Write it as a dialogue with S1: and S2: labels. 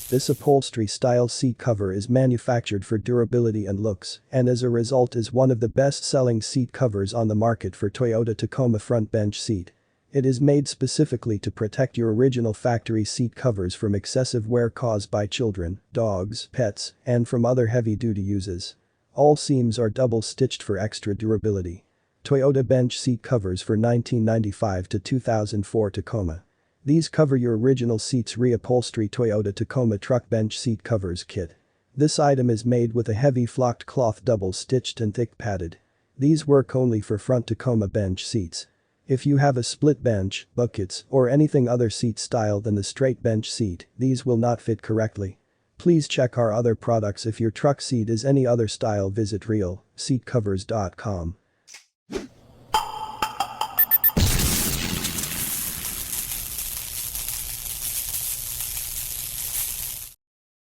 S1: This upholstery-style seat cover is manufactured for durability and looks, and as a result is one of the best-selling seat covers on the market for Toyota Tacoma front bench seat. It is made specifically to protect your original factory seat covers from excessive wear caused by children, dogs, pets, and from other heavy-duty uses. All seams are double-stitched for extra durability. Toyota bench seat covers for 1995 to 2004 Tacoma. These cover your original seat's RealSeatCovers Toyota Tacoma truck bench seat covers kit. This item is made with a heavy flocked cloth double-stitched and thick padded. These work only for front Tacoma bench seats. If you have a split bench, buckets, or anything other seat style than the straight bench seat, these will not fit correctly. Please check our other products. If your truck seat is any other style, visit RealSeatCovers.com.